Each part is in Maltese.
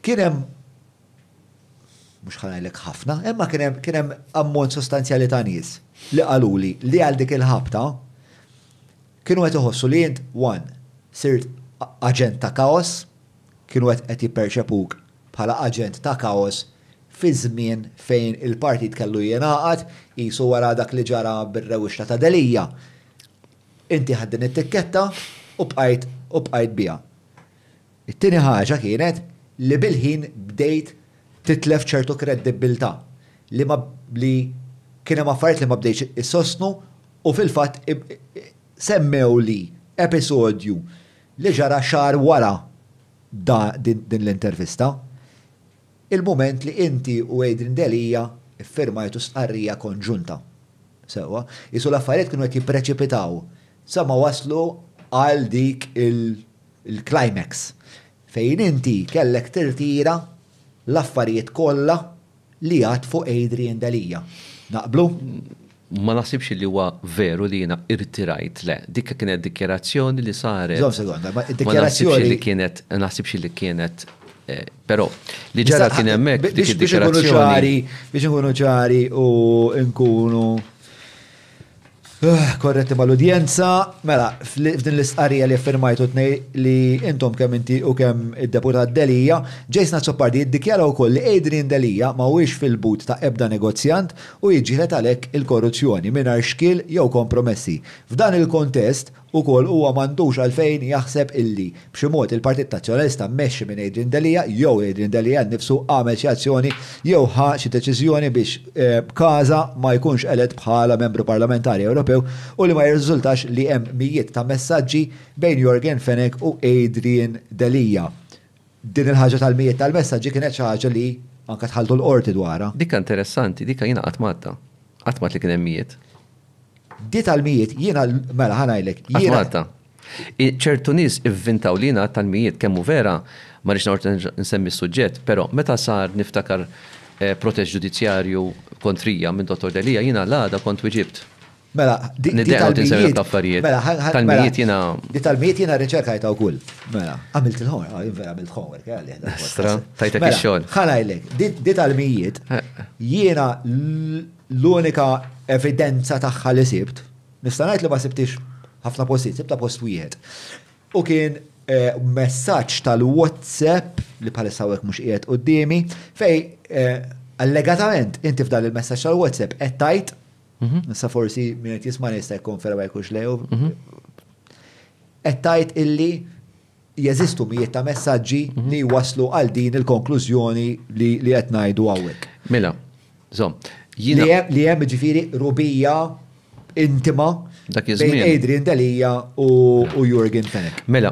kien hemm mhux ħanajlek ħafna, imma kien hemm ammont sostanzjali ta' nies li qaluli li għal dik il-ħabta kienu qed iħossu li int sirt aġent ta' kaos, kienu qed jipperċepuk bħala aġent ta' kaos fi żmien fejn il-partit kellu jingħaqad qisu wara dak li ġara bir-rewixta ta' Delija. Inti ħaddin it-tikketta u bqajt biha. It-tieni ħaġa kienet li bil-ħin bdejt titlef ċertu kredibilità li kien hemm affarijiet li ma bdejx issostnu u fil-fatt semmew li episodju li ġara xahar wara din l-intervista. Il-moment li inti u Adrian Delija iffirmajtu stqarrija konġunta. Sewwa, jisu l-affarijiet kienu qed jippreċipitaw sa ma waslu għal dik il-climax fejn inti kellek tirtira l-affarijiet kollha li għad fuq Adrian Delija. Naqblu? Ma naħsibx li huwa veru li jiena irtirajt, le. Dikka kienet dikjerazzjoni li saret. Żomm sekonda, ma id-dikjerazzjoni naħsibx li kienet però li ġara kien hemmhekk dik id-dikjerazzjoni. Biex nkunu ċari u nkunu korretti mal-udjenza, mela, f'din l-istqarrija li affirmajtu tnej li intom kemm inti u kemm id-deputat Delija, Jason Azzopardi jiddikjara wkoll li Adrian Delija ma huwiex fil-but ta' ebda negozjant u jiġġieled għalhekk il-korruzzjoni mingħajr xkil jew kompromessi. F'dan il-kontest ukoll huwa m'għandux għalfejn jaħseb illi b'xi mod il-Partit Nazzjonalista mmexxi minn Adrian Delija jew Adrian Delija nnifsu għamel xi azzjoni jew ħa xi deċiżjoni biex b'każa ma jkunx elett bħala membru parlamentari Ewropew u li ma jirriżultax li hemm mijiet ta' messaġġi bejn Jorgen Fenech u Adrian Delija. Din il-ħaġa tal-mijiet tal-messaġġi kienet xi ħaġa li anke tħalltu l-qorti dwarha. Dikka interessanti, dikka jiena qatmatta. Qatmat li kien hemm mijiet. Di tal-mijiet jiena mela ħanajlek. Qatmatta. ċertu nies ivvintaw lina tal-mijiet kemmu vera ma rridx noqgħod nsemmi s-suġġett, però meta sar niftakar protest ġudizzjarju kontrija minn Dottor Delija jiena l-għada kont weġibt. Mela, di tal-mijiet jiena riċerkajta wkoll. Mela, għamilt il-homework, vera għamilt homework, tajtek ix-xogħol. Ħanajlek, di tal-mijiet jiena l-unika evidenza tagħha li sibt, nista' ngħid li ma sibtix ħafna postijiet, sibta post wieħed. U kien messaġġ tal-WhatsApp li bħalissa hawnhekk mhux qiegħed qudiemi fej allegatament inti f'dan il-messaġġ tal-WhatsApp qed tajt nissa forsi min qed jisma' jista' jikkonferma jkunx lew. Qed tajt illi jeżistu mijiet ta' messaġġi li waslu għal din il-konklużjoni li qed ngħidu hawnhekk. Mela, żomm. Li hemm ġifieri rubija intima bejn Adrian Delija u Jorgen Fenech. Mela,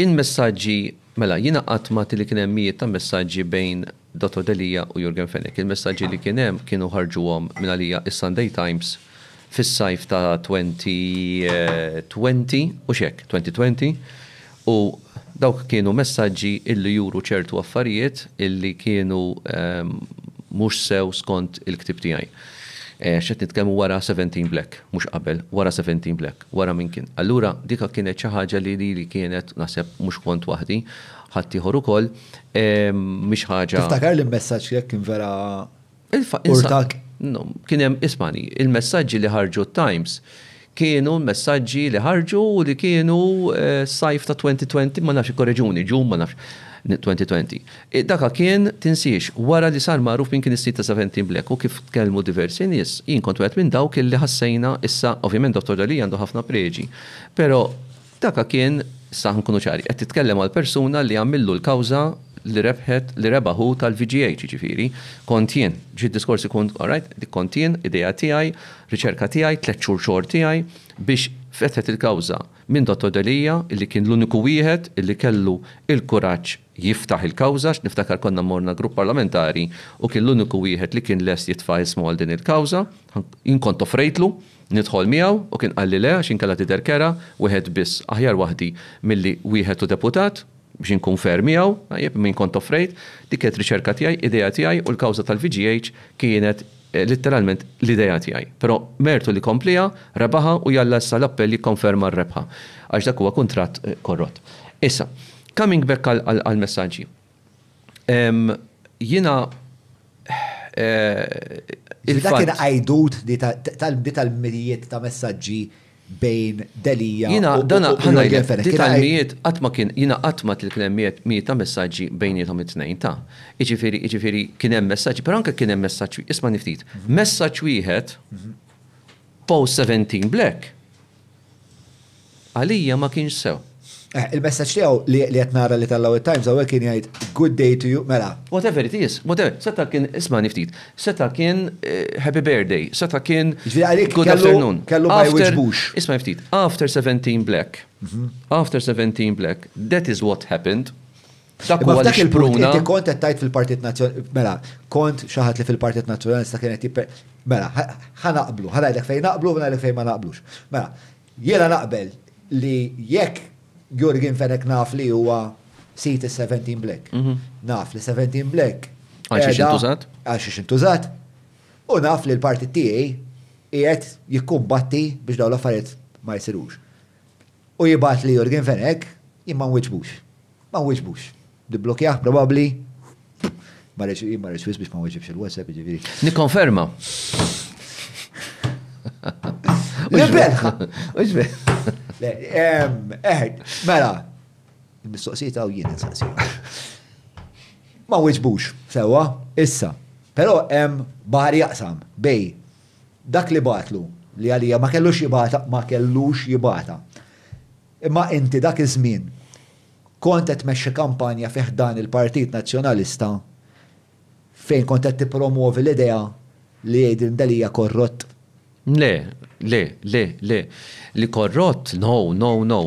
il-messaġġi, mela, jiena qatmat li kien hemm mijiet ta' messaġġi bejn Dottor Delija u Jorgen Fenech. Il-messaġġi li kien hemm kienu ħarġuhom minn għalija is-Sunday Times fis-sajf ta' 2020 u xek, 2020, u dawk kienu messaġġi illi juru ċertu affarijiet illi kienu mhux sew skont il-ktib tiegħi. Xed nitkellmu wara 17 Black, mhux qabel, wara 17 Black, wara min kien. Allura dika kienet xi ħaġa li kienet naħseb mhux kont waħdi, ħadd ieħor ukoll mhix ħaġa. Tiftakar li l-messaġġ jekk kien vera urtak? No, kien hemm ismani, il-messaġġi li ħarġu Times kienu messaġġi li ħarġu u li kienu sajf ta' 2020, ma nafx korreġuni, ġum ma nafx 2020. Daka kien tinsiex wara li sar magħruf minn kien is-sit ta' 17 Black u kif tkellmu diversi nies, jien kont wieħed minn dawk illi ħassejna issa ovvjament Dottor Delija għandu ħafna preġi. Però daka kien issa nkunu ċari, qed titkellem għal persuna li għamillu l-kawża li rebaħu tal-VGH, ġifieri, kont jien, ġid diskorsi kont, alright, kont jien, idea tiegħi, riċerka tiegħi, 3 xhur tiegħi biex fetħet il-kawża minn Dottor Delija illi kien l-uniku wieħed illi kellu il-kuraġġ jiftaħ il-kawża, niftakar konna morna grupp parlamentari u kien l-uniku wieħed li kien lest jitfa' ismu għal din il-kawża, jien kont offrejtlu, nidħol miegħu u kien qalli le għax inkella tidherkera wieħed biss aħjar waħdi milli wieħed u deputat biex inkun fer miegħu, minn kont offrejt, dik kienet riċerka tiegħi, idea tiegħi u l-kawża tal-VGH kienet letteralment l-idea tiegħi. Però mertu li komplija, rebaħa u jalla issa l-appell jikkonferma r-rebħa. Għax dak huwa kuntratt korrott. Issa, coming back għal-messaġġi. Jina Dak kien għajdut di tal-mijiet ta' messaġġi bejn Delija Jina, u dana, ħana Jorgen Fenech. di tal-mijiet, għatma kien, jina għatma kien mijiet ta' messaġġi bejnietom it-tnejn ta' iġifiri kien hemm messaġġi, pero anke kien hemm messaġġ, isma' niftit, messaġġ wieħed post 17 Black. Għalija ma kienx sew. Il-messaġġ tiegħu li qed nara li tal-law Times għawel kien jgħid good day to you, mela. Whatever it is, whatever. Seta kien, isma' niftit, seta kien happy birthday, seta kien good afternoon. Kellu my which bush. Isma' niftit, after 17 Black, after 17 Black, that is what happened. Dak huwa l-xpruna. Inti kont qed tajt fil-Partit Nazzjonali, mela, kont xaħat li fil-Partit Nazzjonalista kienet mela, ħanaqblu, ħanajdlek fejn naqblu, ħanajdlek fejn ma naqblux. Mela, jiena naqbel li jekk Jorgen Fenech naf li huwa sit 17 Black. Naf li 17 Black. Għaxiex intużat? Għaxiex intużat. U naf li l-partit tiegħi qiegħed jikkumbatti biex dawn l-affarijiet ma jsirux. U jibgħat li Jorgen Fenech imma nwiġbux. Ma nwiġbux. Dibblokjah probabbli. Ma rridx biex ma nwiġibx il-WhatsApp ġifieri. Nikkonferma. Mela, il-mistoqsija u jien insaqsija. Ma wiġbux, sewa, issa. Pero hemm baħar jaqsam bej dak li batlu li għalija ma kellux jibata. Imma inti dak iż-żmien kont qed tmexxi kampanja fih dan il-Partit Nazzjonalista fejn kont qed tippromovi l-idea li jgħidin dalija korrott. Le. Li korrott, no.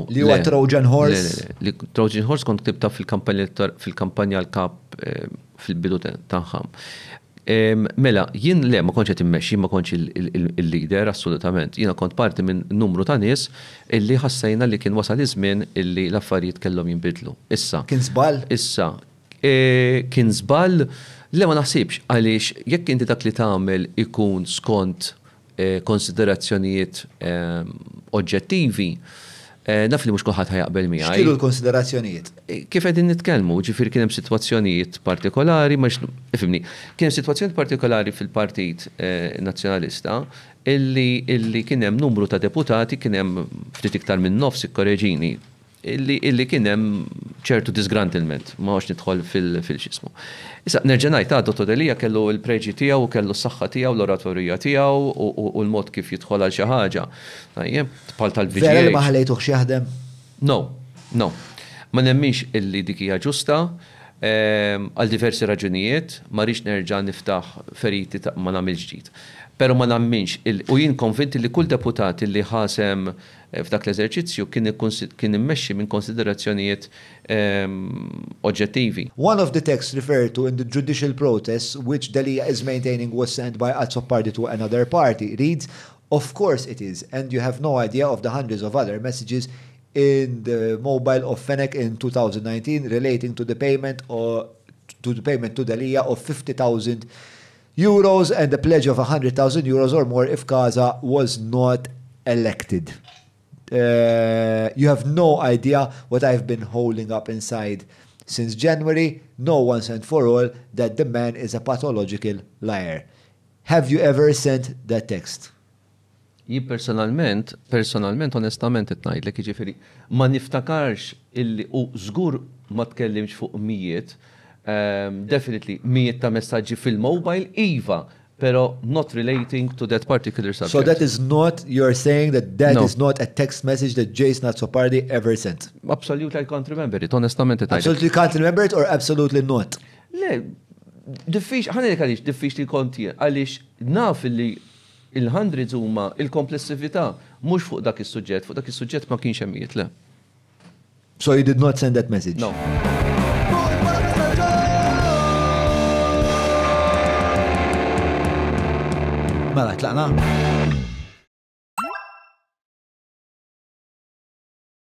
Li huwa Trojan Horse? Li Trojan Horse kont tibta fil-kampanja l-kap fil-bidu tagħhom. Mela, jien le ma konċ qed immexxi, ma konċ il-leader assolutament. Jiena kont parti minn numru ta' nies illi ħassejna li kien wasal iż-żmien illi l-affarijiet kellhom jinbidlu. Issa. Kien żball? Issa. Kien żball le ma naħsibx għaliex jekk inti dak li tagħmel ikun skont konsiderazzjonijiet oġġettivi, naf li mhux kulħadd ħajaqbel miegħi. X'kienu l-konsiderazzjonijiet? Kif qegħdin nitkellmu, ġifieri kien hemm sitwazzjonijiet partikolari, ifhimni, kien hemm sitwazzjonijiet partikolari fil-Partit Nazzjonalista illi kien hemm numru ta' deputati, kien hemm ftit iktar minn nofs ikkoreġini, illi kien hemm ċertu disgrantilment, ma għax nidħol fil-xismu. Issa, nerġa' ngħid Dottor Delija kellu l-preġi tiegħu, kellu s-saħħa tiegħu, l-oratorija tiegħu u l-mod kif jidħol għal xi ħaġa. Bħal tal-VGH. Vera li ma ħalejtuh jaħdem? No. Ma nemmix illi dik hija ġusta għal diversi raġunijiet, ma rridx nerġa' niftaħ feriti ma nagħmel ġdid. Pero ma namminx, u jien konvinti li kull deputat li ħasem f'dak l-eżerċizzju kien immexxi minn konsiderazzjonijiet oġġettivi. One of the texts referred to in the judicial protest which Delija is maintaining was sent by Azov party to another party reads, "Of course it is, and you have no idea of the hundreds of other messages in the mobile of Fenech in 2019 relating to the payment to Delija of 50,000 euros and the pledge of 100,000 euros or more if Kaza was not elected. You have no idea what I've been holding up inside since January, no once and for all, that the man is a pathological liar. Have you ever sent that text?" Personalment, onestament etnajdlek, ġifiri, ma niftakarx illi, u żgur ma tkellimx fuq mijiet, definitely mijiet ta' messaġġi fil-mobile, iva, pero not relating to that particular subject. So that is not, you're saying that is not a text message that Jason Azzopardi ever sent? Absolutely, I can't remember it, honestament. Absolutely can't remember it or absolutely not? Le, ħanelek għalix, diffiċ li konti, għalix naf li il-hundreds huma il-komplessività mhux fuq dak is-suġġett, fuq dak is-suġġett ma kienx hemmijiet, le. So you did not send that message? No. Mela, tlaqna?